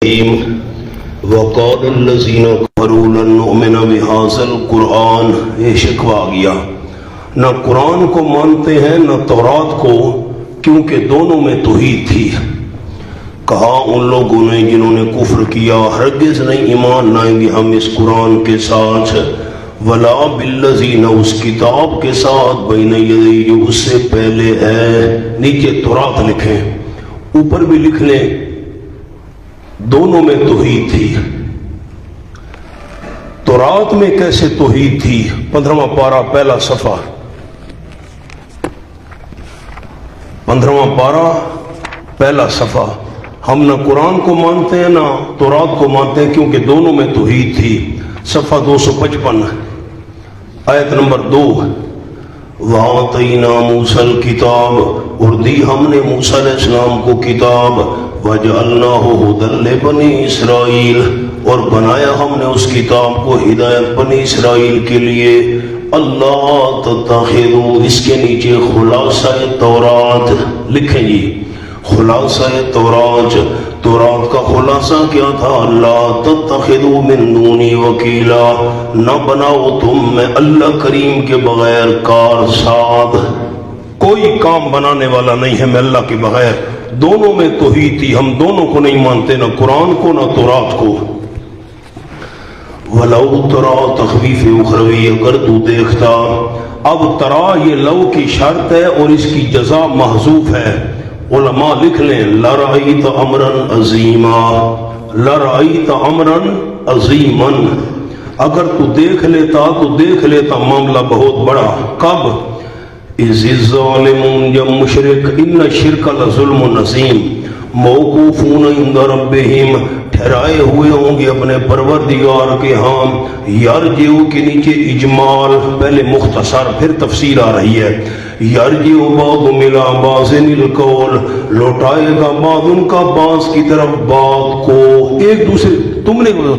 وقال الذين كفروا لن نؤمن بهذا القرآن. یہ شکوہ آ گیا، نہ قرآن کو مانتے ہیں نہ تورات کو، کیونکہ دونوں میں توحید تھی. کہا ان لوگوں نے جنہوں نے کفر کیا، ہرگز نہیں ایمان لائیں گے ہم اس قرآن کے ساتھ، ولا بالذی، نہ اس کتاب کے ساتھ، بین یدی، جو اس سے پہلے ہے. نیچے تورات لکھیں، اوپر بھی لکھ لیں، دونوں میں توحید تھی. تورات میں کیسے توحید تھی؟ 15واں پارہ پہلا صفحہ، 15واں پارہ پہلا صفحہ. ہم نہ قرآن کو مانتے ہیں نہ تورات کو مانتے ہیں، کیونکہ دونوں میں توحید تھی. صفحہ 255 آیت نمبر 2. وَآتَيْنَا مُوسَى الْكِتَابَ، اور دی ہم نے موسیٰ علیہ السلام کو کتاب، وَجَعَلْنَاهُ هُدًى لِبَنِي إِسْرَائِيلَ، اور بنایا ہم نے اس کتاب کو ہدایت بنی اسرائیل کے لیے. اللہ تتخذوا، اس کے نیچے خلاصہ تورات لکھیں جی، خلاصہ تورات. تورات کا خلاصہ کیا تھا؟ اللہ تتخذوا من دونی وکیلا، نہ بناؤ تم میں اللہ کریم کے بغیر کار ساز. کوئی کام بنانے والا نہیں ہے میں اللہ کے بغیر. دونوں میں توحید تھی، ہم دونوں کو نہیں مانتے، نہ قرآن کو نہ تورات کو. وَلَوْ تَرَى تخفیف اخروی، اگر تو دیکھتا. اب ترا یہ لو کی شرط ہے اور اس کی جزا محذوف ہے. علماء لکھ لیں لَرَأَيْتَ أَمْرًا عَظِيمًا، لَرَأَيْتَ أَمْرًا عَظِيمًا، اگر تو دیکھ لیتا معاملہ بہت بڑا. کب؟ اِذِ الظَّالِمُونَ، جب مشرک، اِنَّ الشِّرْكَ لَظُلْمٌ عَظِيمٌ، موقوفون عند ربہم، ٹھہرائے ہوئے ہوں گے اپنے پروردگار کے ہاں. یرجعو کے نیچے اجمال، پہلے مختصر پھر تفسیر آ رہی ہے. یرجعو بعضهم الی بعض القول، لوٹائے گا بعض ان کا بعض کی طرف بات کو. ایک دوسرے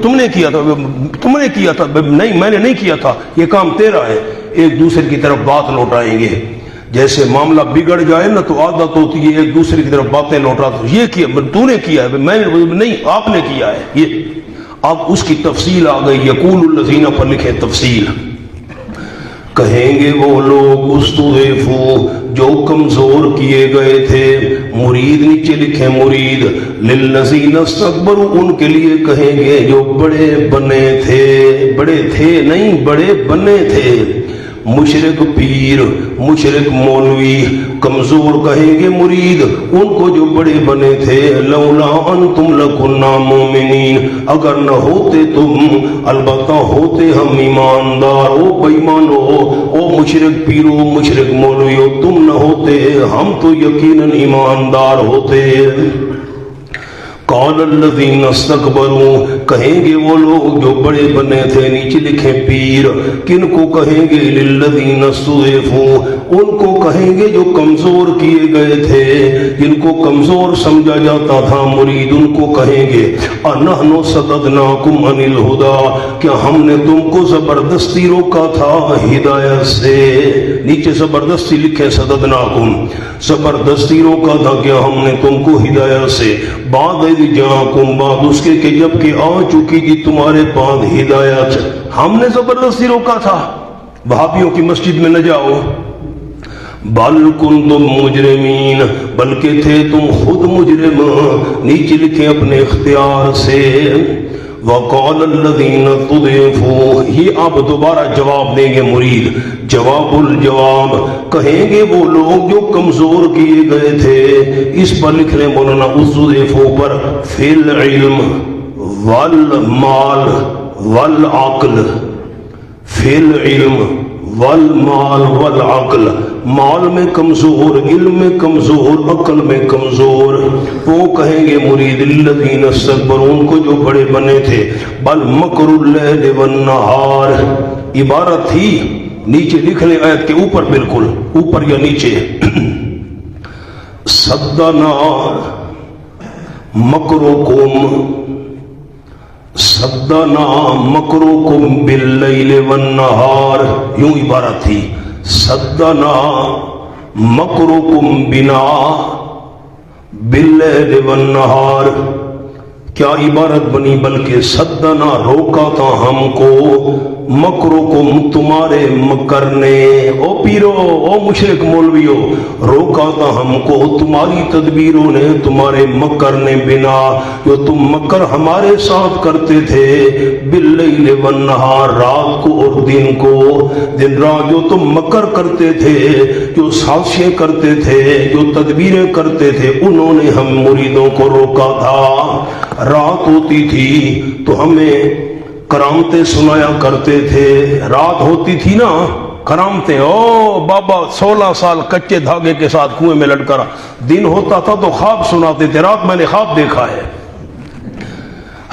تم نے کیا تھا، نہیں میں نے نہیں کیا تھا، یہ کام تیرا ہے. ایک دوسرے کی طرف بات لوٹائیں گے. جیسے معاملہ بگڑ جائے نا تو عادت ہوتی ہے ایک دوسرے کی طرف باتیں لوٹا، یہ کیا تو نے کیا ہے، میں نے نہیں، آپ نے کیا ہے. یہ اب اس کی تفصیل آ گئی. یقول الذین پر لکھے تفصیل. کہیں گے وہ لوگ استضعفوا، جو کمزور کیے گئے تھے. مرید نیچے لکھیں مرید. للذین استکبروا، ان کے لیے کہیں گے جو بڑے بنے تھے، بڑے تھے نہیں بڑے بنے تھے. مشرک پیر، مشرک مولوی کمزور کہیں گے مرید ان کو جو بڑے بنے تھے. لولا انتم لکنا مومنین، اگر نہ ہوتے تم، البتہ ہوتے ہم ایماندار. او بےمانو، او مشرک پیرو مشرک مولویو، تم نہ ہوتے ہم تو یقیناً ایماندار ہوتے. قال الذین استکبروا، کہیں گے وہ لوگ جو بڑے بنے تھے. نیچے لکھیں پیر. کن کو کہیں گے؟ للذین استضعفوا، ان کو کہیں گے جو کمزور کیے گئے تھے، جن کو کمزور سمجھا جاتا تھا. مرید ان کو کہیں گے انحن صددناکم عن الہدی، کیا ہم نے تم کو زبردستی روکا تھا ہدایت سے. نیچے زبردستی لکھیں صددناکم، زبردستی روکا تھا کیا ہم نے تم کو ہدایت سے. بعد جاءکم، بعد اس کے کہ جب کہ آ چکی تھی تمہارے پاس ہدایت، ہم نے زبردستی روکا تھا وہابیوں کی مسجد میں نہ جاؤ. بل کنتم مجرمین، بلکہ تھے تم خود مجرم. نیچے لکھیں اپنے اختیار سے. وقال الذین استضعفوا، یہ آپ دوبارہ جواب دیں گے مرید. جواب الجواب، کہیں گے وہ لوگ جو کمزور کیے گئے تھے. اس پر لکھ لیں مولانا استضعفوا پر فی العلم والمال والعقل، فی العلم والمال والعقل، مال میں کمزور، علم میں کمزور، عقل میں کمزور. وہ کہیں گے مرید الذین استکبروا، ان کو جو بڑے بنے تھے. بل مکر اللیل والنہار، عبارت تھی. نیچے لکھ لیں آیت کے اوپر، بالکل اوپر یا نیچے. صدنا مکرکم، صدنا مکرکم باللیل والنہار، یوں عبارت تھی. صدنا مکرکم بنا باللیل والنہار، کیا عبارت بنی بلکہ صدنا روکا تھا ہم کو مکرکم تمہارے مکر نے، او پیرو او مشرک مولویو، روکا تھا ہم کو تمہاری تدبیروں نے، تمہارے مکر نے، بنا جو تم مکر ہمارے ساتھ کرتے تھے، باللیل والنہار، رات کو اور دن کو، دن رات جو تم مکر کرتے تھے، جو سازشیں کرتے تھے، جو تدبیریں کرتے تھے، انہوں نے ہم مریدوں کو روکا تھا۔ رات ہوتی تھی تو ہمیں کرامتیں سنایا کرتے تھے، رات ہوتی تھی نا کرامتیں، او بابا 16 سال کچے دھاگے کے ساتھ کنویں میں لٹکا رہا، دن ہوتا تھا تو خواب سناتے تھے، رات میں نے خواب دیکھا ہے۔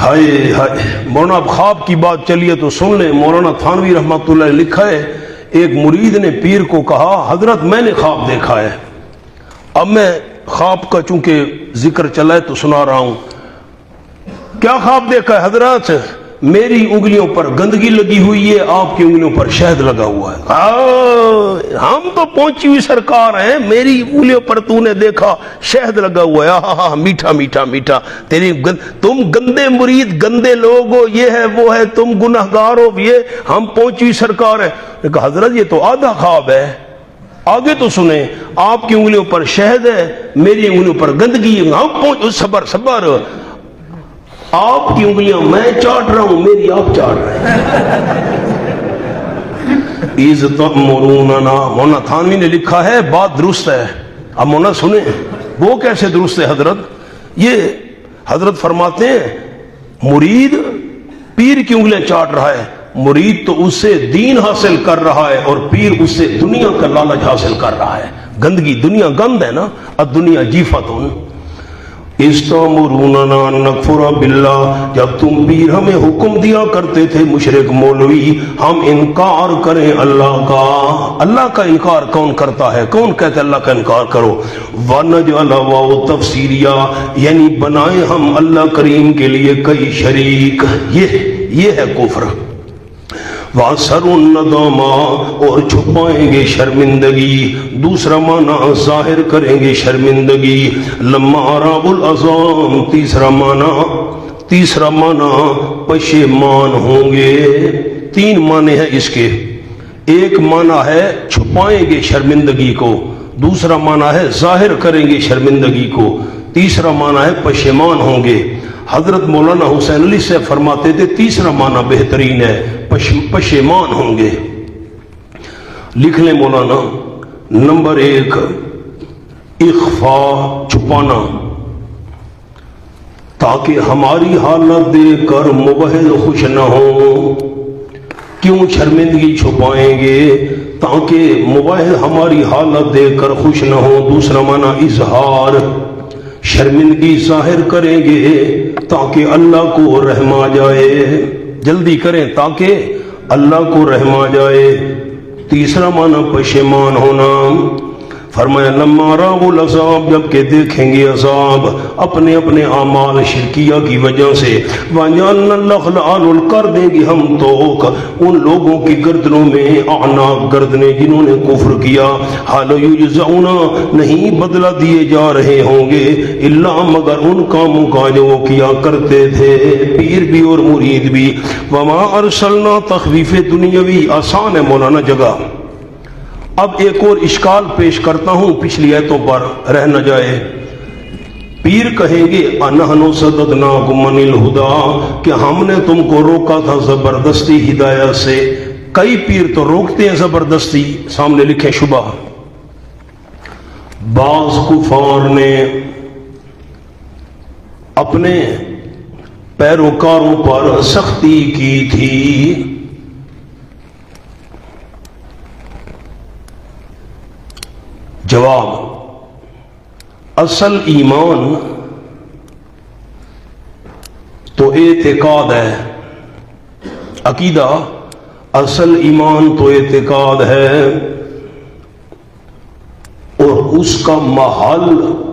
ہائے ہائے مولانا، اب خواب کی بات چلیے تو سن لیں، مولانا تھانوی رحمۃ اللہ نے لکھا ہے، ایک مرید نے پیر کو کہا حضرت میں نے خواب دیکھا ہے۔ اب میں خواب کا چونکہ ذکر چلا ہے تو سنا رہا ہوں۔ کیا خواب دیکھا ہے حضرت؟ میری انگلیوں پر گندگی لگی ہوئی ہے، آپ کی انگلیوں پر شہد لگا ہوا ہے۔ ہم تو پہنچی ہوئی سرکار ہیں، میری انگلیوں پر تو نے دیکھا شہد لگا ہوا ہے، ہاں میٹھا میٹھا میٹھا، تم گندے مرید، گندے لوگ ہو، یہ ہے وہ ہے، تم گناہگار ہو، یہ ہم پہنچی ہوئی سرکار ہیں۔ کہا حضرت یہ تو آدھا خواب ہے، آگے تو سنیں، آپ کی انگلیوں پر شہد ہے، میری انگلیوں پر گندگی ہے، ہم پہنچ، صبر صبر، آپ کی انگلیاں میں چاٹ رہا ہوں، میری آپ چاٹ رہے ہیں۔ اِذْ تَأْمُرُونَنَا، مولانا تھانوی نے لکھا ہے بات درست ہے۔ اب مولانا سنیں وہ کیسے درست ہے حضرت؟ یہ حضرت فرماتے ہیں مرید پیر کی انگلیاں چاٹ رہا ہے، مرید تو اس سے دین حاصل کر رہا ہے اور پیر اس سے دنیا کا لالچ حاصل کر رہا ہے۔ گندگی، دنیا گند ہے نا، الدنیا جیفتن۔ استامروننا نکفر باللہ، جب تم پیر ہمیں حکم دیا کرتے تھے مشرک مولوی، ہم انکار کریں اللہ کا۔ اللہ کا انکار کون کرتا ہے؟ کون کہتا ہے اللہ کا انکار کرو؟ وَنَجْعَلَ وَاو تفسیریہ، یعنی بنائیں ہم اللہ کریم کے لیے کئی شریک، یہ ہے کفر۔ وَأَسَرُّوا النَّدَامَةَ، اور چھپائیں گے شرمندگی، دوسرا معنی ظاہر کریں گے شرمندگی، لَمَّا رَأَوُا الْعَذَابَ، تیسرا معنی پشیمان ہوں گے۔ تین معنی ہیں اس کے، ایک معنی ہے چھپائیں گے شرمندگی کو، دوسرا معنی ہے ظاہر کریں گے شرمندگی کو، تیسرا معنی ہے پشیمان ہوں گے۔ حضرت مولانا حسین علی سے فرماتے تھے تیسرا معنی بہترین ہے، پشیمان ہوں گے۔ لکھ لیں مولانا، نمبر 1 اخفاء، چھپانا، تاکہ ہماری حالت دیکھ کر موحد خوش نہ ہو۔ کیوں شرمندگی چھپائیں گے؟ تاکہ موحد ہماری حالت دیکھ کر خوش نہ ہو۔ دوسرا معنی اظہار، شرمندگی ظاہر کریں گے تاکہ اللہ کو رحم آ جائے، جلدی کریں تاکہ اللہ کو رحم آ جائے۔ تیسرا معنی پشیمان ہونا۔ فرمایا لما راؤ العذاب، جب کہ دیکھیں گے عذاب اپنے اپنے اعمال شرکیہ کی وجہ سے، وَجَعَلْنَا الْأَغْلَالَ، اور کر دیں گے ہم توق ان لوگوں کی گردنوں میں، اعناق گردنیں جنہوں نے کفر کیا، حال یجزعون، نہیں بدلہ دیے جا رہے ہوں گے، الا مگر ان کاموں کا جو وہ کیا کرتے تھے، پیر بھی اور مرید بھی۔ وما ارسلنا، تخفیف دنیاوی، آسان ہے مولانا جگہ۔ اب ایک اور اشکال پیش کرتا ہوں پچھلی آیتوں پر رہ نہ جائے۔ پیر کہیں گے اَنَحْنُ صَدَدْنَاكُمْ عَنِ الْهُدَىٰ، کہ ہم نے تم کو روکا تھا زبردستی ہدایت سے۔ کئی پیر تو روکتے ہیں زبردستی، سامنے لکھیں شبہ۔ بعض کفار نے اپنے پیروکاروں پر سختی کی تھی۔ جواب، اصل ایمان تو اعتقاد ہے، عقیدہ، اصل ایمان تو اعتقاد ہے، اور اس کا محل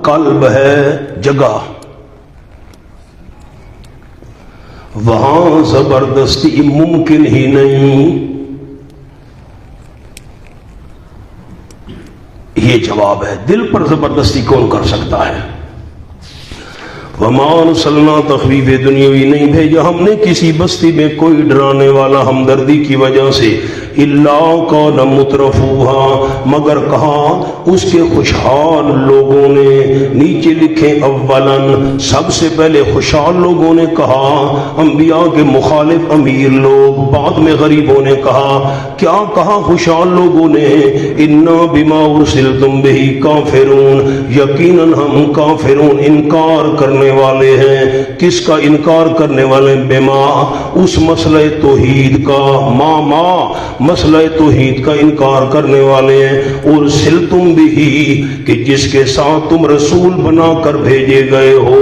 قلب ہے، جگہ، وہاں زبردستی ممکن ہی نہیں۔ یہ جواب ہے، دل پر زبردستی کون کر سکتا ہے؟ وما ارسلنا تخفیف دنیاوی نہیں بھیجا ہم نے کسی بستی میں کوئی ڈرانے والا ہمدردی کی وجہ سے الا قال مترفوها مگر کہا اس کے خوشحال لوگوں نے. نیچے لکھیں اولاً سب سے پہلے خوشحال لوگوں نے کہا انبیاء کے مخالف امیر لوگ. بعد میں غریبوں نے کہا. کیا کہا خوشحال لوگوں نے؟ انا بما ارسلتم به کافرون یقیناً ہم کافرون انکار کرنے والے ہیں. کس کا انکار کرنے والے؟ بما اس مسئلہ توحید کا. ما مسئلہ توحید کا انکار کرنے والے ہیں. اور سلتم بھی کہ جس کے ساتھ تم رسول بنا کر بھیجے گئے ہو.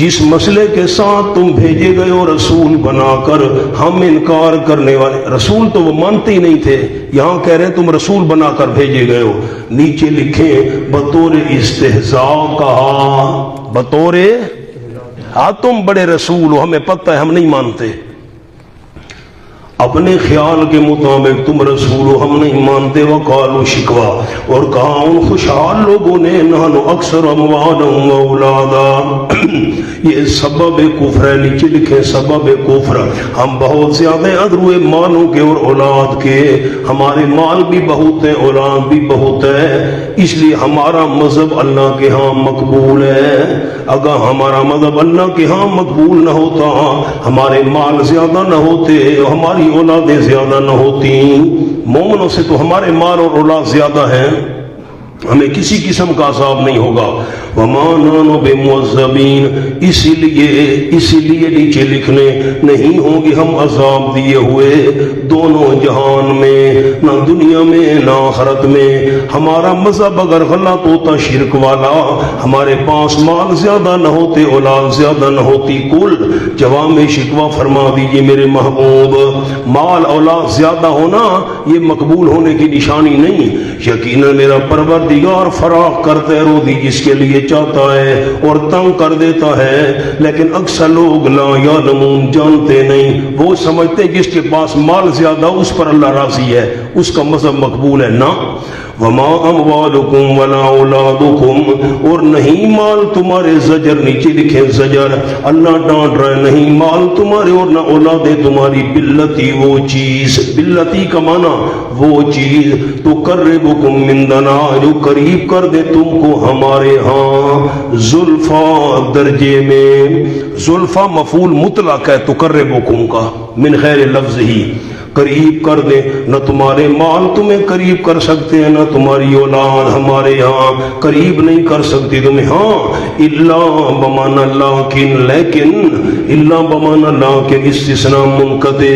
جس مسئلے کے ساتھ تم بھیجے گئے ہو رسول بنا کر ہم انکار کرنے والے. رسول تو وہ مانتے ہی نہیں تھے, یہاں کہہ رہے ہیں تم رسول بنا کر بھیجے گئے ہو. نیچے لکھیں بطور استہزاء کہا. بطور ہاں تم بڑے رسول ہو, ہمیں پتہ ہے ہم نہیں مانتے. اپنے خیال کے مطابق تم رسول ہو ہم نہیں مانتے. وقالوا شکوا اور کہا ان خوشحال لوگوں نے نحن اکثر اموالا و اولادا. یہ سبب کفر ہے. نیچے لکھیں سبب کفر. ہم بہت زیادہ ادرو مالوں کے اور اولاد کے. ہمارے مال بھی بہت ہیں اولاد بھی بہت ہے, اس لیے ہمارا مذہب اللہ کے ہاں مقبول ہے. اگر ہمارا مذہب اللہ کے ہاں مقبول نہ ہوتا, ہمارے مال زیادہ نہ ہوتے, ہماری اولادیں زیادہ نہ ہوتی, مومنوں سے تو ہمارے مال اور اولاد زیادہ ہیں, ہمیں کسی قسم کا عذاب نہیں ہوگا. وما نحن بمعذبین اسی لیے نیچے لکھنے نہیں ہوں گے ہم عذاب دیے ہوئے دونوں جہان میں, نہ دنیا میں نہ آخرت میں. ہمارا مذہب اگر غلط ہوتا شرک والا, ہمارے پاس مال زیادہ نہ ہوتے اولاد زیادہ نہ ہوتی. کل جواب میں شکوہ فرما دیجئے میرے محبوب, مال اولاد زیادہ ہونا یہ مقبول ہونے کی نشانی نہیں. یقیناً میرا پروردگار فراخ کرتا ہے روزی جس کے لیے چاہتا ہے اور تنگ کر دیتا ہے, لیکن اکثر لوگ لا یعلمون جانتے نہیں. وہ سمجھتے جس کے پاس مال زیادہ اس پر اللہ راضی ہے, اس کا مذہب مقبول ہے. نہ وما اموالکم ولا اولادکم اور نہیں مال تمہارے. زجر نیچے لکھیں زجر, اللہ ڈانٹ رہے نہیں مال تمہارے اور نہ اولادیں تمہاری. بلتی وہ چیز, بلتی کا معنی وہ چیز, تو قربکم مندنا جو قریب کر دے تم کو ہمارے ہاں. زلفا درجے میں, زلفا مفعول مطلق ہے تقربکم کا من غیر لفظ ہی, قریب کر دیں. نہ تمہارے مال تمہیں قریب کر سکتے ہیں, نہ تمہاری اولاد ہمارے ہاں قریب نہیں کر سکتی تمہیں. ہاں الا بمعنی لیکن, لیکن الا بمعنی لیکن استثناء منقطع,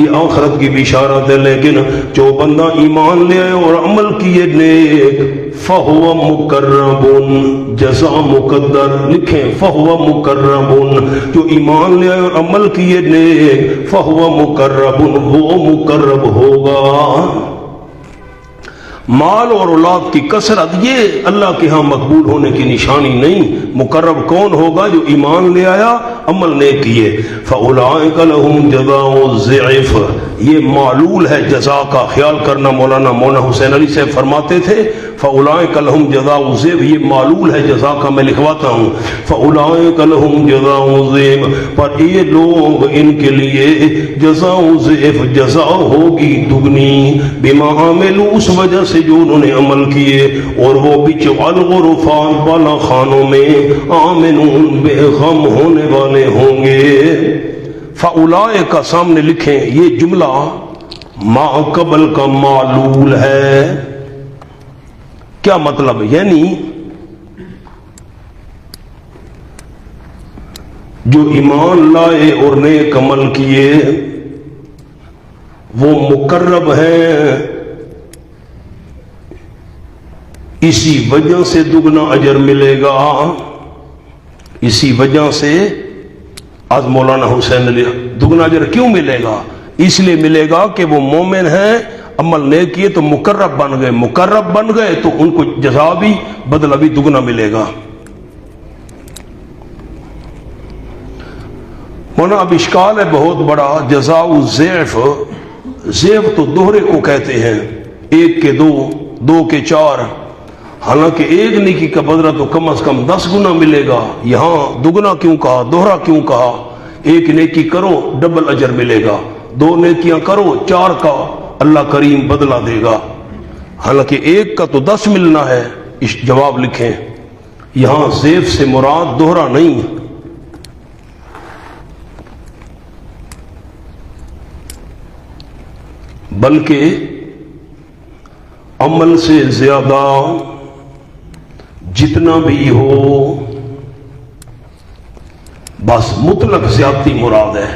یہ آخرت کی بشارت ہے. لیکن جو بندہ ایمان لے آئے اور عمل کیے نیک فہو مقربن, جزا مقدر لکھیں فہو مقربن, جو ایمان لے آئے اور عمل کیے نیک فہو مقربن وہ مقرب ہوگا. مال اور اولاد کی کثرت یہ اللہ کے ہاں مقبول ہونے کی نشانی نہیں. مقرب کون ہوگا؟ جو ایمان لے آیا عمل نے کیے. فاولئک لهم جزاء الضعف, یہ معلول ہے جزا کا. خیال کرنا مولانا حسین علی سے فرماتے تھے فاولئک لهم جزاء الضعف, یہ معلول ہے جزا کا, میں لکھواتا ہوں. فاولئک لهم جزاء الضعف, پر یہ لوگ ان کے لیے جزاء الضعف جزا ہوگی دگنی. بما عملوا اس وجہ سے جو انہوں نے عمل کیے, اور وہ بچ الغرفات بالا خانوں میں آمنون بے غم ہونے والے ہوں گے. فاولئک کا سامنے لکھیں یہ جملہ ما قبل کا معلول ہے. کیا مطلب؟ یعنی جو ایمان لائے اور نیک عمل کیے وہ مقرب ہیں, اسی وجہ سے دگنا اجر ملے گا. اسی وجہ سے آج مولانا حسین علی دگنا اجر کیوں ملے گا؟ اس لیے ملے گا کہ وہ مومن ہیں, عمل نہیں کیے تو مقرب بن گئے. مقرب بن گئے تو ان کو جزا بھی بدلہ بھی دگنا ملے گا. مولانا اب اشکال ہے بہت بڑا. جزاء الضعف, ضعف تو دوہرے کو کہتے ہیں, ایک کے دو, دو کے چار. حالانکہ ایک نیکی کا بدلہ تو کم از کم 10 گنا ملے گا، یہاں دگنا کیوں کہا، دوہرا کیوں کہا؟ ایک نیکی کرو ڈبل اجر ملے گا، 2 نیکیاں کرو 4 کا اللہ کریم بدلہ دے گا، حالانکہ ایک کا تو 10 ملنا ہے۔ اس جواب لکھیں، یہاں ضیف سے مراد دوہرا نہیں، بلکہ عمل سے زیادہ جتنا بھی ہو، بس مطلق زیادتی مراد ہے۔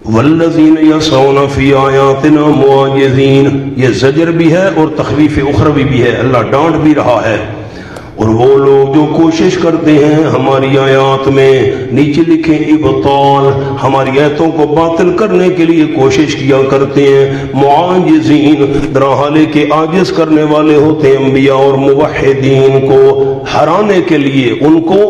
والذین یسعون فی آیاتنا معاجزین، یہ زجر بھی ہے اور تخویف اخروی بھی ہے، اللہ ڈانٹ بھی رہا ہے۔ اور وہ لوگ جو کوشش کرتے ہیں ہماری آیات میں، نیچے لکھیں ابطال، ہماری آیتوں کو باطل کرنے کے لیے کوشش کیا کرتے ہیں، معاجزین درحالے کے عاجز کرنے والے ہوتے ہیں انبیاء اور موحدین کو ہرانے کے لیے، ان کو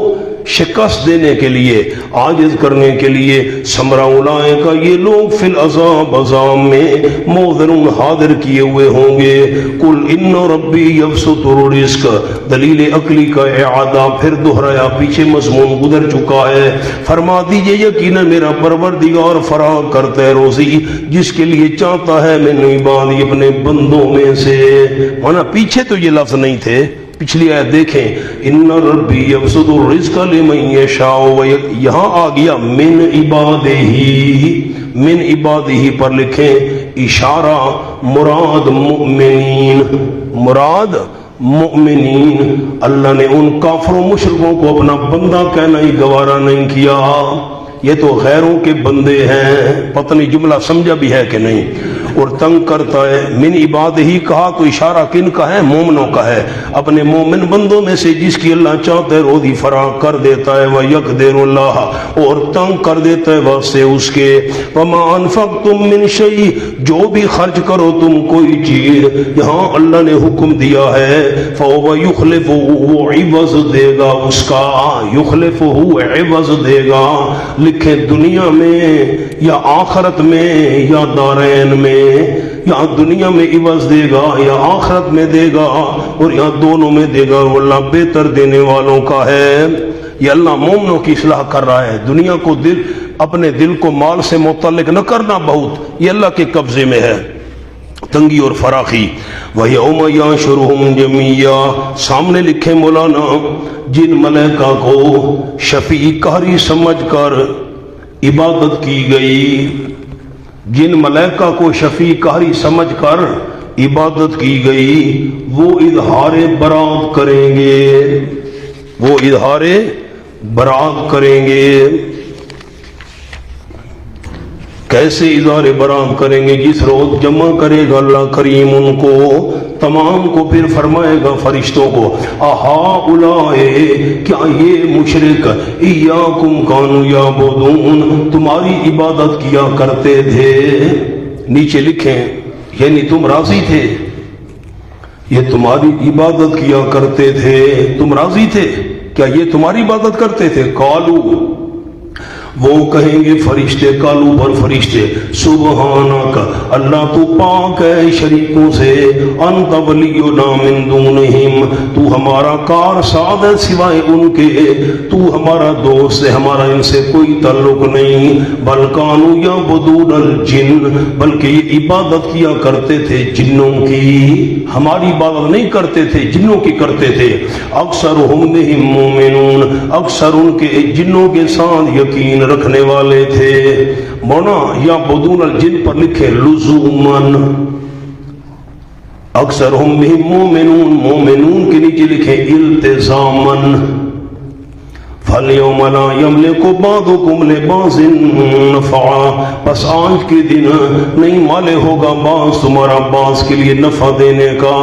شکست دینے کے لیے، عاجز کرنے کے لیے۔ ثمرہ اولئک، یہ لوگ فی العذاب، عذاب میں محضرون، حاضر کیے ہوئے ہوں گے۔ قل ان ربی یبسط الرزق، دلیل عقلی کا اعادہ پھر دہرایا، پیچھے مضمون گزر چکا ہے۔ فرما دیجئے یقینا میرا پروردگار فراغ کرتا ہے روزی جس کے لیے چاہتا ہے من عبادی، اپنے بندوں میں سے۔ مانا پیچھے تو یہ لفظ نہیں تھے، پچھلی آیت دیکھیں، ان ربی یبسط الرزق لمن یشاء، یہاں آ گیا من عبادہ، من عبادہ پر لکھیں اشارہ، مراد مؤمنین، مراد مؤمنین۔ اللہ نے ان کافروں مشرکوں کو اپنا بندہ کہنا ہی گوارا نہیں کیا، یہ تو غیروں کے بندے ہیں، پتہ نہیں جملہ سمجھا بھی ہے کہ نہیں، اور تنگ کرتا ہے۔ من عبادہ ہی کہا تو اشارہ کن کا ہے؟ مومنوں کا ہے، اپنے مومن بندوں میں سے جس کی اللہ چاہتا ہے روزی فراغ کر دیتا ہے، وَيَقْدِرُ اللَّهُ، اور تنگ کر دیتا ہے واسطے اس کے۔ وَمَا أَنفَقْتُم مِّن شَيْءٍ، جو بھی خرچ کرو تم کوئی چیز، یہاں اللہ نے حکم دیا ہے فَهُوَ يُخْلِفُهُ، وہ عوض دے گا اس کا، يُخْلِفُهُ عوض دے گا۔ لکھیں دنیا میں یا آخرت میں یا دارین میں، یا دنیا میں عوض دے گا یا آخرت میں دے گا، اور یا دونوں میں دے گا، وہ اللہ بہتر دینے والوں کا ہے۔ یہ اللہ مومنوں کی اصلاح کر رہا ہے، دنیا کو اپنے دل کو مال سے متعلق نہ کرنا، بہت یہ اللہ کے قبضے میں ہے، تنگی اور فراخی۔ وَيَوْمَ يَحْشُرُهُمْ جَمِيعًا، سامنے لکھے مولانا، جن ملائکہ کو شفیع قہری سمجھ کر عبادت کی گئی، جن ملائکہ کو شفیع قہری سمجھ کر عبادت کی گئی، وہ اظہار برات کریں گے، وہ اظہار برات کریں گے۔ کیسے اظہار برات کریں گے؟ جس روز جمع کرے گا اللہ کریم ان کو تمام کو، پھر فرمائے گا فرشتوں کو، اہؤلاء، کیا یہ مشرک ایاکم کانوا یعبدون، تمہاری عبادت کیا کرتے تھے؟ نیچے لکھیں یعنی تم راضی تھے، یہ تمہاری عبادت کیا کرتے تھے، تم راضی تھے؟ کیا یہ تمہاری عبادت کرتے تھے؟ قالو، وہ کہیں گے فرشتے، کالو پر فرشتے، سبحانک، اللہ تو پاک ہے شریکوں سے، انت ولینا من دونہم، تو ہمارا کار ساد ہے سوائے ان کے، تو ہمارا دوست ہے، ہمارا ان سے کوئی تعلق نہیں۔ بل کانوا یعبدون الجن، بلکہ یہ عبادت کیا کرتے تھے جنوں کی، ہماری عبادت نہیں کرتے تھے، جنوں کی کرتے تھے۔ اکثرہم بہم مومنون، اکثر ان کے جنوں کے ساتھ یقین رکھنے والے تھے۔ مونا یا بدون الجن پر لکھے لزومن، اکثر ہم بھی مومنون، مومنون کے نیچے لکھے التزامن۔ فَالْيَوْمَ لَا يَمْلِكُ بَعْضُكُمْ لِبَعْضٍ نَفْعًا، پس آج کے دن نہیں مالے ہوگا بعض تمہارا بعض کے لیے نفع دینے کا،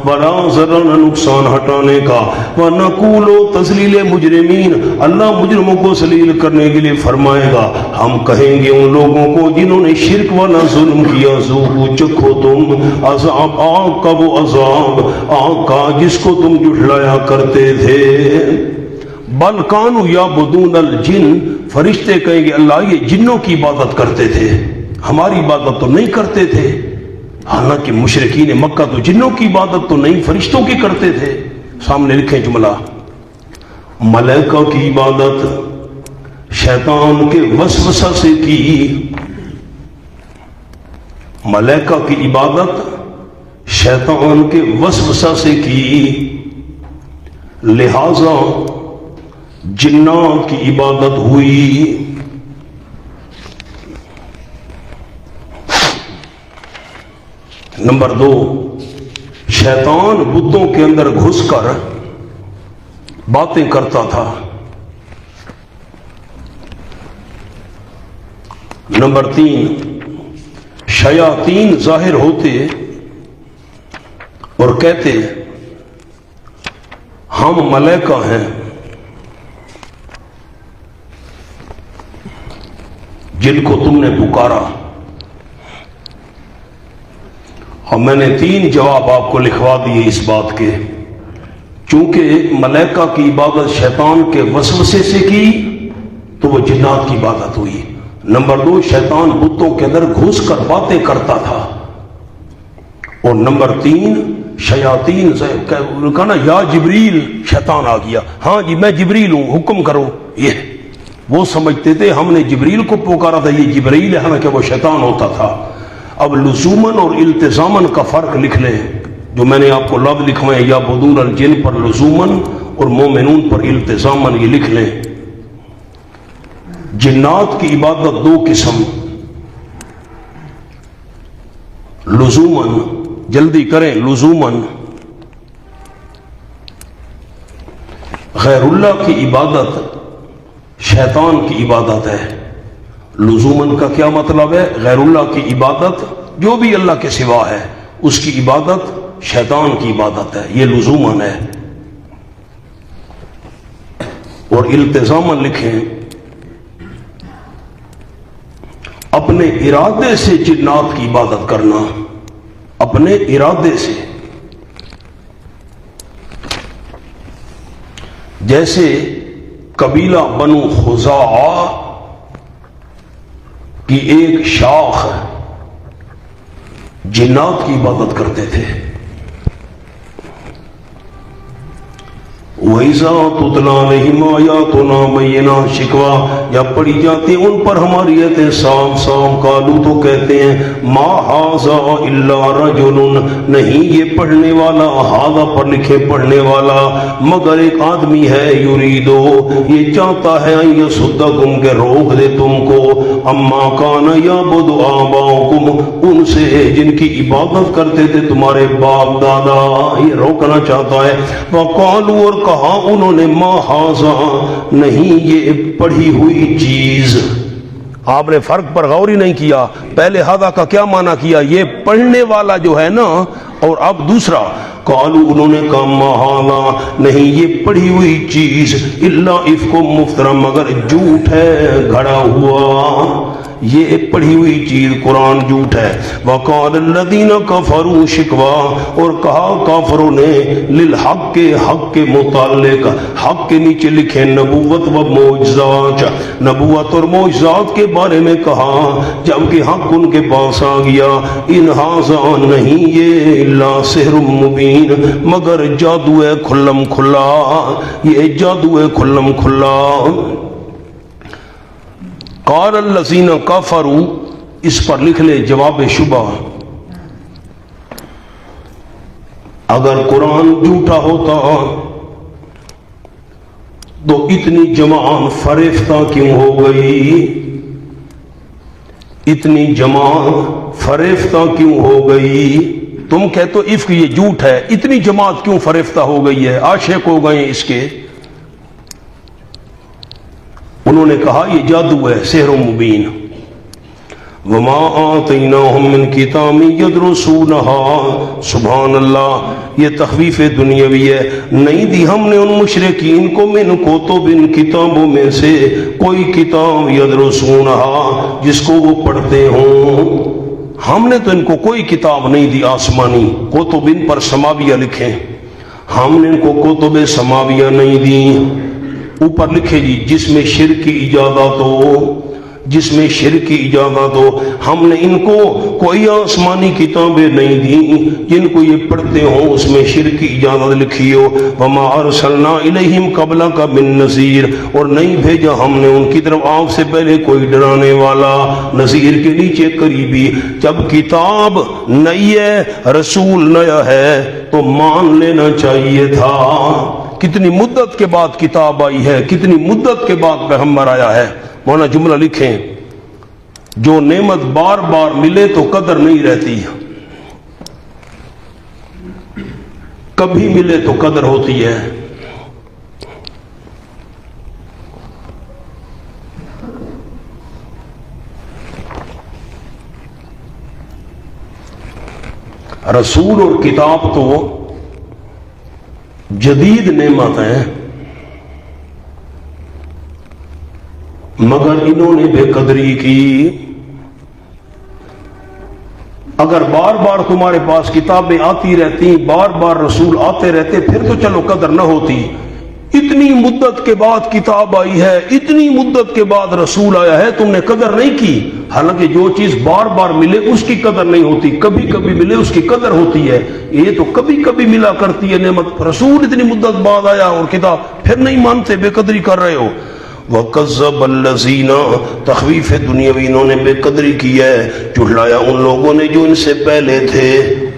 وَلَا ضَرًّا، نقصان ہٹانے کا۔ وَنَقُولُ، تذلیل مجرمین، اللہ مجرموں کو ذلیل کرنے کے لیے فرمائے گا، ہم کہیں گے ان لوگوں کو جنہوں نے شرک والا ظلم کیا، ذوقوا، چکھو تم عذاب، آگ کا وہ عذاب، آگ کا جس کو تم جھٹلایا کرتے تھے۔ بل کانوا یعبدون الجن، فرشتے کہیں گے اللہ یہ جنوں کی عبادت کرتے تھے، ہماری عبادت تو نہیں کرتے تھے۔ حالانکہ مشرکین مکہ تو جنوں کی عبادت تو نہیں فرشتوں کی کرتے تھے. سامنے لکھیں جملہ، ملائکہ کی عبادت شیطان کے وسوسہ سے کی. ملائکہ کی عبادت شیطان کے وسوسہ سے کی، لہذا جنات کی عبادت ہوئی. نمبر 2، شیطان بتوں کے اندر گھس کر باتیں کرتا تھا. نمبر 3، شیاطین ظاہر ہوتے اور کہتے ہم ملائکہ ہیں، جن کو تم نے پکارا. اور میں نے 3 جواب آپ کو لکھوا دیے اس بات کے. چونکہ ملائکہ کی عبادت شیطان کے وسوسے سے کی تو وہ جنات کی عبادت ہوئی. نمبر 2، شیطان بتوں کے اندر گھس کر باتیں کرتا تھا. اور نمبر 3، شیاطین کہا نا یا جبریل، شیطان آ گیا، ہاں جی میں جبریل ہوں، حکم کرو. یہ وہ سمجھتے تھے ہم نے جبریل کو پکارا تھا، یہ جبریل ہے، حالانکہ وہ شیطان ہوتا تھا. اب لزوماً اور التزاماً کا فرق لکھ لیں، جو میں نے آپ کو لفظ لکھوائے، یا بدون الجن پر لزوماً اور مومنون پر التزاماً، یہ لکھ لیں. جنات کی عبادت 2 قسم، لزوماً، جلدی کریں، لزوماً غیر اللہ کی عبادت شیطان کی عبادت ہے. لزوماً کا کیا مطلب ہے؟ غیر اللہ کی عبادت جو بھی اللہ کے سوا ہے اس کی عبادت شیطان کی عبادت ہے، یہ لزوماً ہے. اور التزاماً لکھیں، اپنے ارادے سے جنات کی عبادت کرنا، اپنے ارادے سے. جیسے قبیلہ بنو خزاعہ کی ایک شاخ جنات کی عبادت کرتے تھے. وَإِذَا تُتْلَىٰ عَلَيْهِمْ آيَاتُنَا بَيِّنَاتٍ، شکوہ جب پڑھی جاتی ان پر ہماری آیتیں صاف صاف، قالوا تو کہتے ہیں ما ھذا الا رجل، نہیں یہ پڑھنے والا، ھذا پر لکھے پڑھنے والا، مگر ایک آدمی ہے، یریدو یہ چاہتا ہے، ان یصدکم کہ روک دے تم کو، اما کان یعبد آباؤکم، ان سے جن کی عبادت کرتے تھے تمہارے باپ دادا، یہ روکنا چاہتا ہے. وقالوا، اور کہا انہوں نے ما ھذا، نہیں یہ پڑھی ہوئی چیز. آپ نے فرق پر غور ہی نہیں کیا. پہلے ھذا کا کیا معنی کیا؟ یہ پڑھنے والا جو ہے نا، اور اب دوسرا قالوا انہوں نے کہا ما ھذا، نہیں یہ پڑھی ہوئی چیز، الا افک مفترا، مگر جھوٹ ہے گھڑا ہوا، یہ پڑھی ہوئی چیز قرآن جھوٹ ہے. وقال الذین کفروا، شکوا اور کہا کافروں نے، للحق کے حق کے متعلق، حق کے نیچے لکھے نبوت و معجزات، نبوت اور معجزات کے بارے میں کہا جبکہ حق ان کے پاس آ گیا. ان ھذا، نہیں یہ، الا سحر مبین، مگر جادو ہے کھلم کھلا، یہ جادو ہے کھلم کھلا. قال الذین کفروا، اس پر لکھ لے جواب شبہ. اگر قرآن جھوٹا ہوتا تو اتنی جماعت فریفتہ کیوں ہو گئی؟ اتنی جماعت فریفتہ کیوں ہو گئی؟ تم کہتے ہو افک یہ جھوٹ ہے، اتنی جماعت کیوں فریفتہ ہو گئی ہے، عاشق ہو گئے اس کے؟ انہوں نے کہا یہ جادو ہے، سحر مبین. وما آتیناہم من کتاب یدرسونہا، سبحان اللہ، یہ تخفیف دنیاوی ہے. نہیں دی ہم نے ان مشرکین کو من کتب، ان کتابوں میں سے کوئی کتاب، یدرسونہا جس کو وہ پڑھتے ہوں. ہم نے تو ان کو کوئی کتاب نہیں دی آسمانی، کتب ان پر سماویہ لکھیں، ہم نے ان کو کتب سماویہ نہیں دی. اوپر لکھے جی جس میں شرک کی ایجادات ہو، جس میں شرک کی اجازت ہو. ہم نے ان کو کوئی آسمانی کتابیں نہیں دی جن کو یہ پڑھتے ہوں اس میں شرک کی اجازت لکھی ہو. وما ارسلنا الیہم قبلک من نذیر، اور نہیں بھیجا ہم نے ان کی طرف آپ سے پہلے کوئی ڈرانے والا. نذیر کے نیچے قریبی. جب کتاب نئی ہے، رسول نیا ہے تو مان لینا چاہیے تھا. کتنی مدت کے بعد کتاب آئی ہے، کتنی مدت کے بعد پیغمبر آیا ہے. مولانا جملہ لکھیں، جو نعمت بار بار ملے تو قدر نہیں رہتی، کبھی ملے تو قدر ہوتی ہے. رسول اور کتاب تو جدید نعمت ہیں، مگر انہوں نے بے قدری کی. اگر بار بار تمہارے پاس کتابیں آتی رہتی، بار بار رسول آتے رہتے، پھر تو چلو قدر نہ ہوتی. اتنی مدت کے بعد کتاب آئی ہے، اتنی مدت کے بعد رسول آیا ہے، تم نے قدر نہیں کی. حالانکہ جو چیز بار بار ملے اس کی قدر نہیں ہوتی، کبھی کبھی ملے اس کی قدر ہوتی ہے. یہ تو کبھی کبھی ملا کرتی ہے نعمت. رسول اتنی مدت بعد آیا اور کتاب پھر نہیں مانتے، بے قدری کر رہے ہو. وَقَذَّبَ الَّذِينَ، تخویف دنیاوی، انہوں نے بے قدری کی ہے، جھٹلایا ان لوگوں نے جو ان سے پہلے تھے.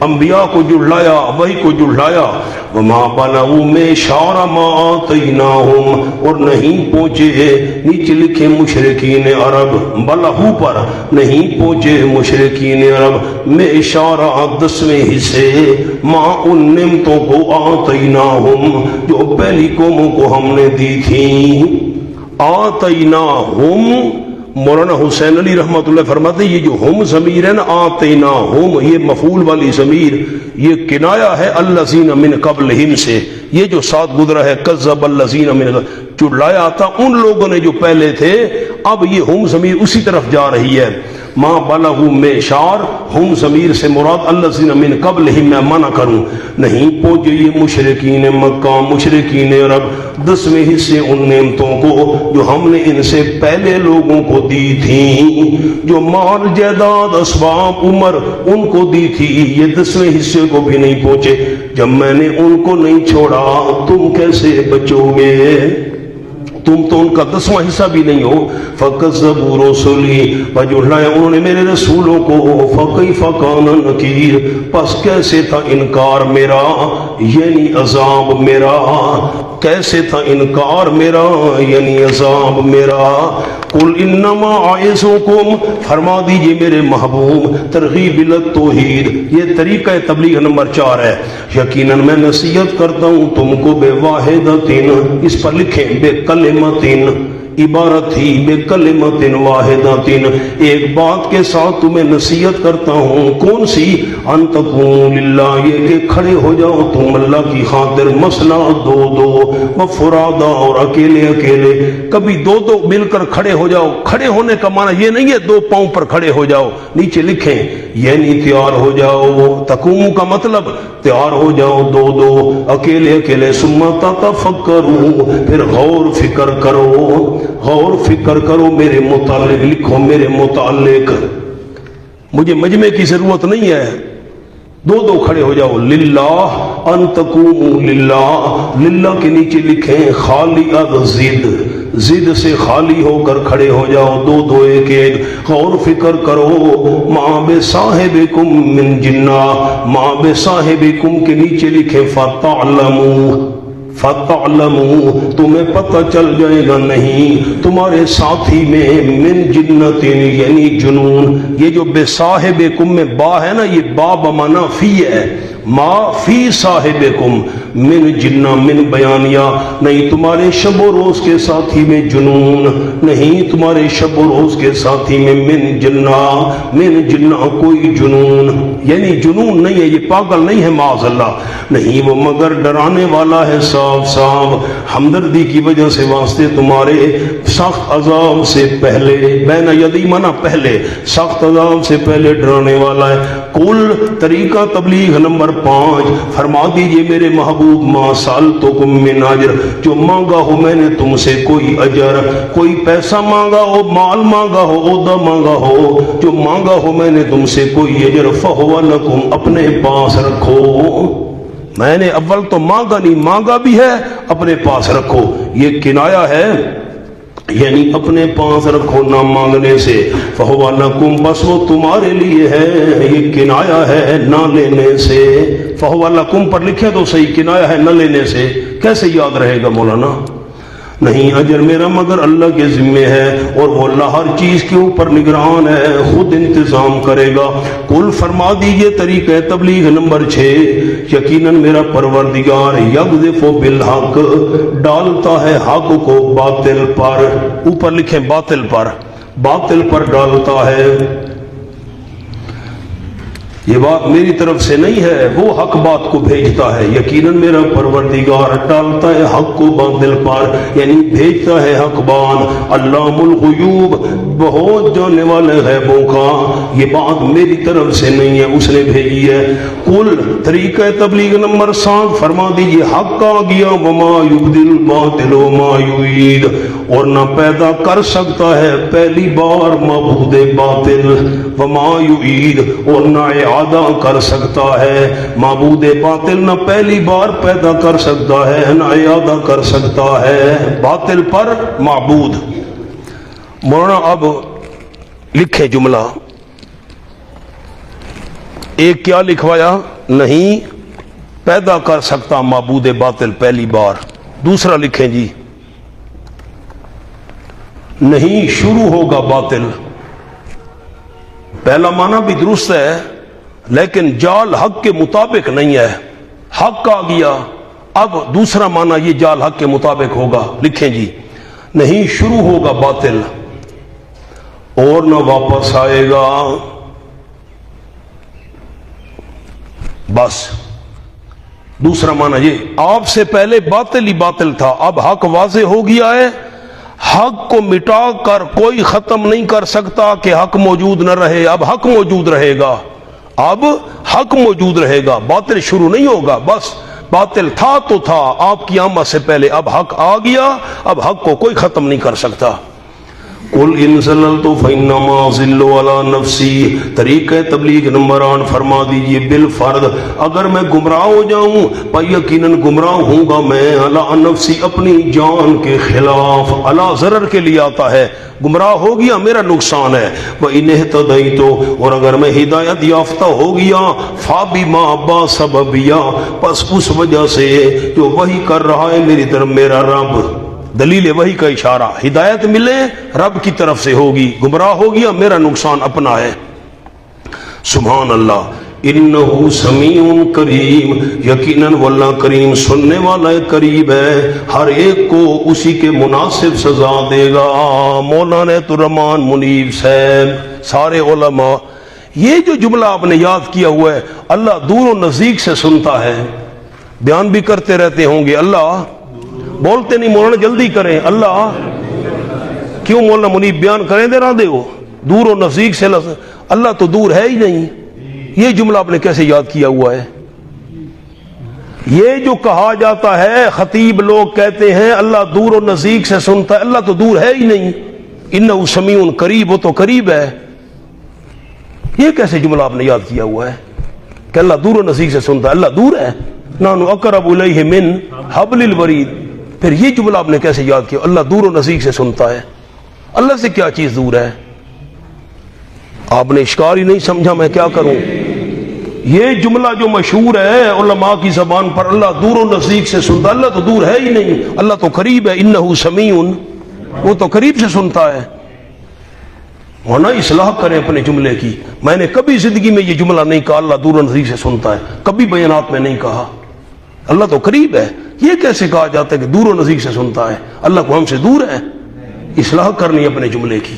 انبیاء کو جھٹلایا، وحی کو جھٹلایا. وَمَا بَلَغُوا مِعْشَارَ مَا آتَيْنَاهُمْ، اور نہیں پہنچے، نیچے لکھے مشرکین عرب، بلغوا پر نہیں پہنچے مشرکین عرب معشار 10ویں حصے، ما ان نعمتوں کو آتَيْنَاهُمْ جو پہلی قوموں کو ہم نے دی تھیں. آتیناہم، مولانا حسین علی رحمۃ اللہ فرماتے ہیں یہ جو ہم ضمیر ہے نا، آتیناہم، یہ مفعول والی ضمیر، یہ کنایا ہے الذین من قبلہم سے. یہ جو ساتھ گزرا ہے کذب الذین من، چڑلایا تھا ان لوگوں نے جو پہلے تھے. اب یہ ہم ضمیر اسی طرف جا رہی ہے. ما بلغوا معشار، ہم ضمیر سے مراد الذین من قبلہم، میں منع کروں، نہیں پہنچے یہ مشرکین مکہ، مشرکین عرب 10ویں حصے ان نعمتوں کو جو ہم نے ان سے پہلے لوگوں کو دی تھیں. جو مال جائیداد اسباب عمر ان کو دی تھی، یہ 10ویں حصے کو بھی نہیں پہنچے. جب میں نے ان کو نہیں چھوڑا تم کیسے بچو گے؟ تم تو ان کا 10واں حصہ بھی نہیں ہو. فَكَذَّبُوا رُسُلِي، جھٹلایا انہوں نے میرے رسولوں کو. فَكَيْفَ كَانَ نَكِيرٌ، پس کیسے تھا انکار میرا، یعنی عذاب میرا. کیسے تھا انکار میرا یعنی عذاب میرا. قُلْ إِنَّمَا أَعِظُكُمْ، فرما دیجئے میرے محبوب، ترغیب التوحید، یہ طریقہ تبلیغ نمبر 4 ہے. یقیناً میں نصیحت کرتا ہوں تم کو بے واحدتن، اس پر لکھیں بے کلمتن، عبارت تھی بے کلمت واحدتن، ایک بات کے ساتھ تمہیں نصیحت کرتا ہوں. کون سی؟ ان تقوموا للہ، یہ کہ کھڑے ہو جاؤ تم اللہ کی خاطر، مثلا دو دو، وفرادا، اور اکیلے اکیلے. کبھی دو دو مل کر کھڑے ہو جاؤ. کھڑے ہونے کا معنی یہ نہیں ہے 2 پاؤں پر کھڑے ہو جاؤ، نیچے لکھیں یعنی تیار ہو جاؤ. تقوموا کا مطلب تیار ہو جاؤ 2 2، اکیلے اکیلے. ثم تتفکروا، پھر غور فکر کرو، غور فکر کرو میرے متعلق. لکھو میرے متعلق، مجھے مجمع کی ضرورت نہیں ہے، 2 2 کھڑے ہو جاؤ. للہ، ان تقوموا للہ، للہ کے نیچے لکھیں خالی ضد، ضد سے خالی ہو کر کھڑے ہو جاؤ 2 2 1 1. غور فکر کرو. ما بصاحبکم من جنہ، ما بصاحبکم کے نیچے لکھیں فتعلموا، فتعلموا، تمہیں پتہ چل جائے گا نہیں تمہارے ساتھی میں، من جنت یعنی جنون. یہ جو بے صاحبکم میں با ہے نا، یہ با بمانا فی ہے. ما فی صاحبکم من جنہ، من بیانیہ، نہیں تمہارے شب و روز کے ساتھی میں جنون، نہیں تمہارے شب و روز کے ساتھی میں من جنہ، من جنہ کوئی جنون، یعنی جنون نہیں ہے، یہ پاگل نہیں ہے معاذ اللہ، نہیں وہ مگر ڈرانے والا ہے صاف صاف، ہمدردی کی وجہ سے واسطے تمہارے سخت عذاب سے پہلے، بین یدی منا پہلے، سخت عذاب سے پہلے ڈرانے والا ہے. کل طریقہ تبلیغ نمبر 5، فرما دیجئے میرے محبوب معبود ما سألتکم من اجر، جو مانگا ہو میں نے تم سے کوئی اجر، کوئی پیسہ مانگا ہو، مال مانگا ہو، عہدہ مانگا ہو، جو مانگا ہو میں نے تم سے کوئی اجر، فہو لکم، اپنے پاس رکھو۔ میں نے اول تو مانگا نہیں، مانگا بھی ہے، اپنے پاس رکھو، یہ کنایا ہے، یعنی اپنے پاس رکھو نہ مانگنے سے۔ فہو لکم، بس وہ تمہارے لیے ہے، یہ کنایا ہے نہ لینے سے۔ فہو لکم پر لکھے تو صحیح، کنایا ہے نہ لینے سے، کیسے یاد رہے گا مولانا؟ نہیں، اجر میرا مگر اللہ کے ذمے ہے، اور وہ اللہ ہر چیز کے اوپر نگران ہے، خود انتظام کرے گا۔ قل، فرما دیجئے، طریقہ تبلیغ نمبر 6، یقیناً میرا پروردگار یقذف بالحق، ڈالتا ہے حق کو باطل پر، اوپر لکھیں باطل پر ڈالتا ہے۔ یہ بات میری طرف سے نہیں ہے، وہ حق بات کو بھیجتا ہے۔ یقیناً میرا پروردگار ڈالتا ہے حق کو باطل پر، یعنی بھیجتا ہے حق بان۔ علام الغیوب، بہت جاننے والے غیبوں کا، یہ بات میری طرف سے نہیں ہے، اس نے بھیجی ہے۔ قل، طریقہ تبلیغ نمبر 7، فرما دیجئے حق آ گیا، وما یبدل باطل وما یعید، اور نہ پیدا کر سکتا ہے پہلی بار معبود باطل، وما یعید، اور نہ اعادہ کر سکتا ہے معبود باطل، نہ پہلی بار پیدا کر سکتا ہے نہ اعادہ کر سکتا ہے، باطل پر معبود۔ مولانا اب لکھے جملہ، ایک کیا لکھوایا؟ نہیں پیدا کر سکتا معبود باطل پہلی بار۔ دوسرا لکھیں جی، نہیں شروع ہوگا باطل۔ پہلا معنی بھی درست ہے، لیکن جال حق کے مطابق نہیں ہے، حق آ گیا، اب دوسرا معنی یہ جال حق کے مطابق ہوگا۔ لکھیں جی، نہیں شروع ہوگا باطل اور نہ واپس آئے گا، بس دوسرا معنی یہ، آپ سے پہلے باطل ہی باطل تھا، اب حق واضح ہو گیا ہے، حق کو مٹا کر کوئی ختم نہیں کر سکتا کہ حق موجود نہ رہے، اب حق موجود رہے گا، اب حق موجود رہے گا، باطل شروع نہیں ہوگا، بس باطل تھا تو تھا آپ کی آمد سے پہلے، اب حق آ گیا، اب حق کو کوئی ختم نہیں کر سکتا۔ قل ان ضللت فانما اضل علی نفسی، طریقہ تبلیغ نمبر 8، فرما دیجئے بالفرض، اگر میں گمراہ ہو جاؤں پا یقیناً گمراہ ہوں گا میں، علی نفسی، اپنی جان کے خلاف، علی ضرر کے لیے آتا ہے، گمراہ ہو گیا میرا نقصان ہے۔ وَإِنِ اهْتَدَيْتُ، اور اگر میں ہدایت یافتہ ہو گیا، فَبِمَا بَسَبَبِيَا، پس اس وجہ سے جو وحی کر رہا ہے میری طرف میرا رب، دلیل وحی کا اشارہ، ہدایت ملے رب کی طرف سے ہوگی، گمراہ ہو گیا میرا نقصان اپنا ہے۔ سبحان اللہ، انہو سمیع کریم، یقیناً واللہ کریم سننے والا قریب ہے، ہر ایک کو اسی کے مناسب سزا دے گا۔ مولانا الرحمان منیب صاحب، سارے علماء، یہ جو جملہ آپ نے یاد کیا ہوا ہے، اللہ دور و نزدیک سے سنتا ہے، بیان بھی کرتے رہتے ہوں گے، اللہ بولتے نہیں، مولانا جلدی کریں، اللہ کیوں مولانا منیب بیان کریں دے رہا دے ہو، دور و نزدیک سے، اللہ تو دور ہے ہی نہیں، یہ جملہ آپ نے کیسے یاد کیا ہوا ہے؟ یہ جو کہا جاتا ہے، خطیب لوگ کہتے ہیں اللہ دور و نزدیک سے سنتا ہے، اللہ تو دور ہے ہی نہیں، انہ سمیع قریب، وہ تو قریب ہے، یہ کیسے جملہ آپ نے یاد کیا ہوا ہے کہ اللہ دور و نزدیک سے سنتا ہے، اللہ دور ہے، نحن اقرب الیہ من حبل الورید، پھر یہ جملہ آپ نے کیسے یاد کیا اللہ دور و نزدیک سے سنتا ہے؟ اللہ سے کیا چیز دور ہے؟ آپ نے اشکال ہی نہیں سمجھا، میں کیا کروں؟ یہ جملہ جو مشہور ہے علماء کی زبان پر، اللہ دور و نزدیک سے سنتا، اللہ تو دور ہے ہی نہیں، اللہ تو قریب ہے، انہ سمیع، وہ تو قریب سے سنتا ہے۔ ہونا اصلاح کریں اپنے جملے کی، میں نے کبھی زندگی میں یہ جملہ نہیں کہا اللہ دور و نزدیک سے سنتا ہے، کبھی بیانات میں نہیں کہا، اللہ تو قریب ہے، یہ کیسے کہا جاتا ہے کہ دور و نزدیک سے سنتا ہے؟ اللہ کو ہم سے دور ہے، اصلاح کرنی اپنے جملے کی۔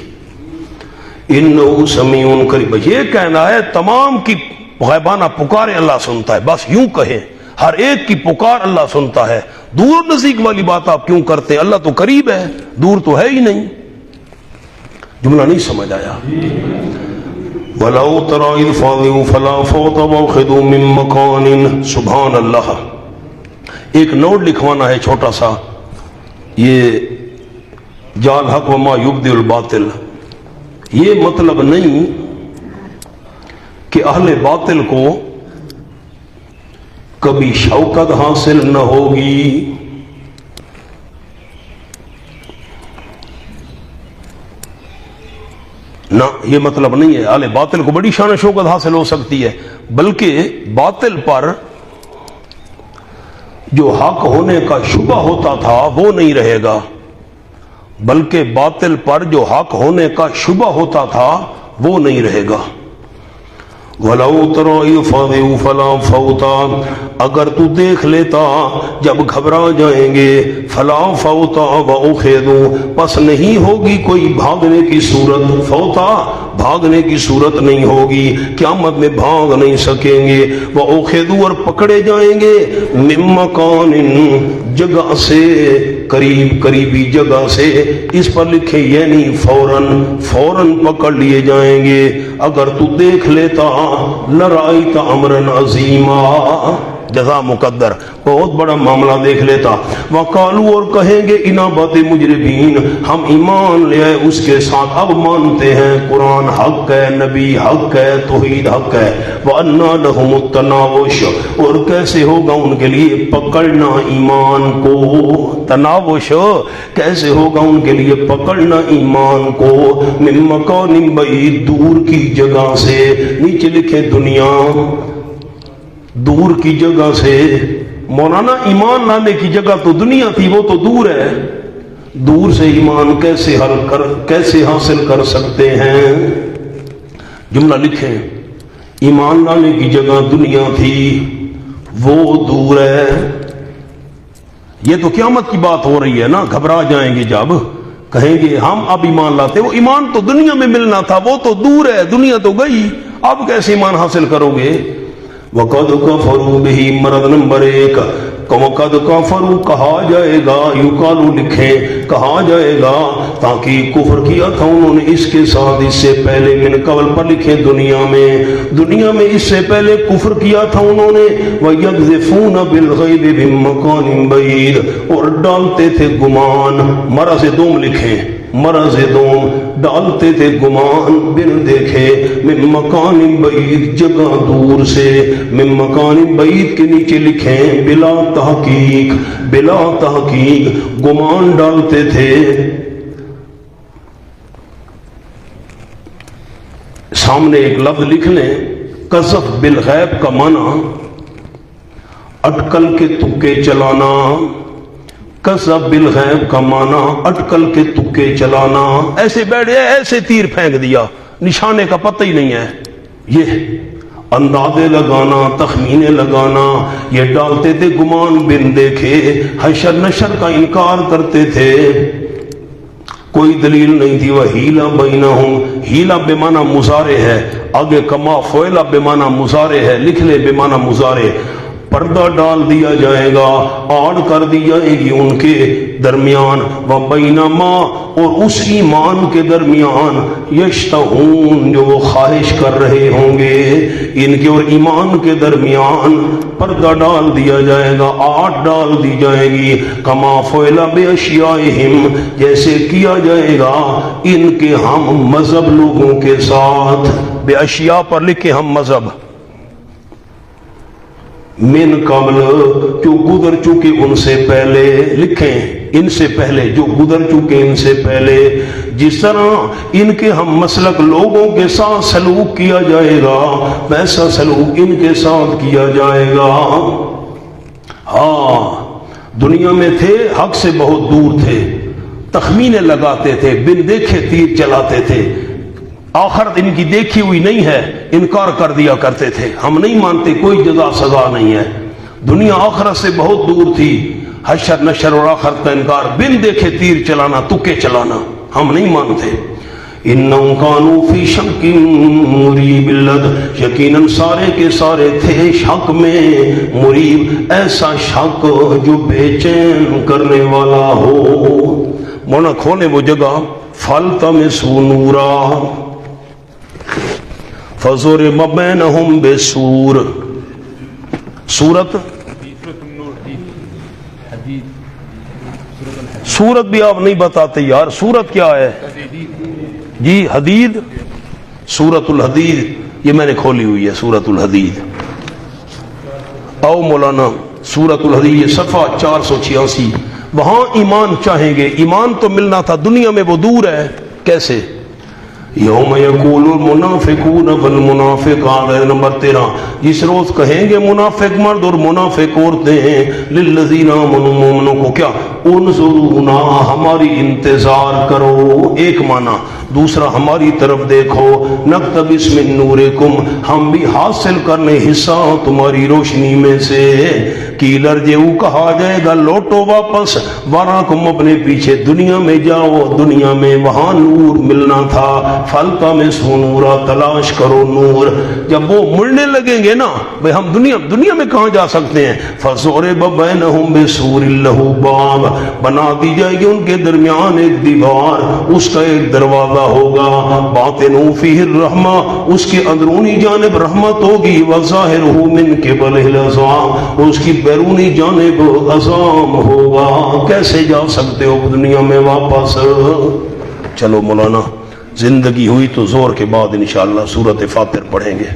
انہ سمیع قریب، یہ کہنا ہے تمام کی غیبانہ پکاریں اللہ سنتا ہے، بس یوں کہیں، ہر ایک کی پکار اللہ سنتا ہے، دور و نزدیک والی بات آپ کیوں کرتے ہیں؟ اللہ تو قریب ہے، دور تو ہے ہی نہیں۔ جملہ نہیں سمجھ آیا؟ وَلَوْ تَرَى إِذْ فَاضِعُوا فَلَا فَوْتَ وَأُخِذُوا مِن مَّكَانٍ، سبحان اللہ، ایک نوٹ لکھوانا ہے چھوٹا سا، یہ جال حق وما یبدی الباطل، یہ مطلب نہیں کہ اہل باطل کو کبھی شوکت حاصل نہ ہوگی، نہ یہ مطلب نہیں ہے۔ اہل باطل کو بڑی شان و شوکت حاصل ہو سکتی ہے، بلکہ باطل پر جو حق ہونے کا شبہ ہوتا تھا وہ نہیں رہے گا، بلکہ باطل پر جو حق ہونے کا شبہ ہوتا تھا وہ نہیں رہے گا۔ وَلَوْ تَرَى إِذْ فَزِعُوا فَلَا فَوْتَ، اگر تو دیکھ لیتا جب گھبرا جائیں گے، فَلَا فَوْتَ وَأُخِذُوا، پس نہیں ہوگی کوئی بھاگنے کی صورت، فوتا بھاگنے کی صورت نہیں ہوگی، قیامت میں بھاگ نہیں سکیں گے، وَأُخِذُوا اور پکڑے جائیں گے، مِن مَّكَانٍ جگہ سے، قریبی جگہ سے، اس پر لکھے یعنی فوراً پکڑ لیے جائیں گے۔ اگر تو دیکھ لیتا لرائیت امرن عظیما، جزا مقدر، بہت بڑا معاملہ دیکھ لیتا۔ وقالو اور کہیں گے انابت مجرمین، ہم ایمان لے آئے اس کے ساتھ، اب مانتے ہیں قرآن حق ہے، نبی حق ہے، توحید حق ہے۔ وَأَنَّا لَهُمُ التَّنَاوُشُ، اور کیسے ہوگا ان کے لیے پکڑنا ایمان کو، تناوش کیسے ہوگا ان کے لیے پکڑنا ایمان کو، من مکان بعید دور کی جگہ سے، نیچے لکھے دنیا دور کی جگہ سے، مولانا ایمان لانے کی جگہ تو دنیا تھی، وہ تو دور ہے، دور سے ایمان کیسے حاصل کر سکتے ہیں؟ جملہ لکھیں، ایمان لانے کی جگہ دنیا تھی، وہ دور ہے۔ یہ تو قیامت کی بات ہو رہی ہے نا، گھبرا جائیں گے جب کہیں گے ہم اب ایمان لاتے، وہ ایمان تو دنیا میں ملنا تھا، وہ تو دور ہے، دنیا تو گئی، اب کیسے ایمان حاصل کرو گے؟ وَقَدْ كَفَرُوا بِهِ مرض نمبر 1، وَقَدْ كَفَرُوا کہا جائے گا، یقالو لکھیں کہا جائے گا، تاکہ کفر کیا تھا انہوں نے اس کے ساتھ اس سے پہلے، من قبل پر لکھیں دنیا میں اس سے پہلے کفر کیا تھا انہوں نے، وَيَقْذِفُونَ بِالْغَيْبِ مِن مَّكَانٍ بَعِيدٍ اور ڈالتے تھے گمان، مرض دوم لکھیں، مرض دوم ڈالتے تھے گمان بن دیکھے، من مکان بعید جگہ دور سے، من مکان بعید کے نیچے لکھیں بلا تحقیق گمان ڈالتے تھے۔ سامنے ایک لفظ لکھ لیں، قذف بالغیب کا معنی اٹکل کے تکے چلانا، قذف بالغیب کا معنی اٹکل کے تکے چلانا، ایسے بیٹھے ایسے تیر پھینک دیا، نشانے کا پتہ ہی نہیں ہے، یہ اندازے لگانا، تخمینے لگانا، یہ ڈالتے تھے گمان بن دیکھے، حشر نشر کا انکار کرتے تھے، کوئی دلیل نہیں تھی۔ وَحِیلَ بَیْنَهُمْ، ہیلا بے معنی مضارع ہے، آگے کما فعلا بے معنی مضارع ہے، لکھ لے بے معنی مضارع، پردہ ڈال دیا جائے گا، آڑ کر دی جائے گی ان کے درمیان، وَبَیْنَمَا اور اس ایمان کے درمیان، یشتہون جو وہ خواہش کر رہے ہوں گے، ان کے اور ایمان کے درمیان پردہ ڈال دیا جائے گا، آڑ ڈال دی جائے گی، کما فعل بِأَشْیَائِہِمْ جیسے کیا جائے گا ان کے ہم مذہب لوگوں کے ساتھ، بے اشیاء پر لکھے ہم مذہب، من قبل جو گزر چکے ان سے پہلے، لکھیں ان سے پہلے جو گزر چکے ان سے پہلے، جس طرح ان کے ہم مسلک لوگوں کے ساتھ سلوک کیا جائے گا ویسا سلوک ان کے ساتھ کیا جائے گا۔ ہاں دنیا میں تھے، حق سے بہت دور تھے، تخمینے لگاتے تھے، بن دیکھے تیر چلاتے تھے، آخرت ان کی دیکھی ہوئی نہیں ہے، انکار کر دیا کرتے تھے، ہم نہیں مانتے، کوئی جزا سزا نہیں ہے، دنیا آخرت سے بہت دور تھی، حشر نشر اور آخرت کا انکار، بن دیکھے تیر چلانا، تکے چلانا، ہم نہیں مانتے۔ انہم کانوا فی شک مریب، یقیناً سارے کے سارے تھے شک میں مریب، ایسا شک جو بے چین کرنے والا ہو۔ مونا کھولے وہ جگہ، فَالْتَمِسُوا نُورًا فَضُرِبَ بَيْنَهُمْ بِسُورٍ، سورت سورت بھی آپ نہیں بتاتے یار، سورت کیا ہے جی؟ حدید، سورت الحدید، یہ میں نے کھولی ہوئی ہے سورت الحدید۔ او مولانا سورت الحدید یہ صفحہ 486، وہاں ایمان چاہیں گے، ایمان تو ملنا تھا، دنیا میں وہ دور ہے، کیسے؟ یوم یقول المنافقون والمنافقات، نمبر 13، جس روز کہیں گے منافق مرد اور منافق عورتیں للذین آمنوا، مومنوں کو کیا؟ انظرونا، ہماری انتظار کرو، ایک معنی، دوسرا ہماری طرف دیکھو، نقتبس من نورکم، ہم بھی حاصل کرنے حصہ تمہاری روشنی میں سے، کیلر جو کہا جائے گا لوٹو واپس، وراکم، اپنے پیچھے دنیا میں جاؤ، دنیا میں وہاں نور ملنا تھا، فالتمسوا نورا، تلاش کرو نور۔ جب وہ مڑنے لگیں گے نا بھئی ہم دنیا میں کہاں جا سکتے ہیں، فَضُرِبَ بَيْنَهُمْ بِسُورٍ لَهُ بَابٌ، بنا دی جائے گی ان کے درمیان ایک دیوار، اس کا ایک دروازہ ہوگا، باطنُ فِيهِ الرَّحْمَةُ، اس کی اندرونی جانب رحمت ہوگی، وَظَاهِرُهُ مِنْ قِبَلِهِ الْعَذَابُ، اس کی بیرونی جانب عذاب ہوگا۔ کیسے جا سکتے ہو دنیا میں واپس؟ چلو مولانا زندگی ہوئی تو زور کے بعد انشاءاللہ سورۃ فاطر پڑھیں گے۔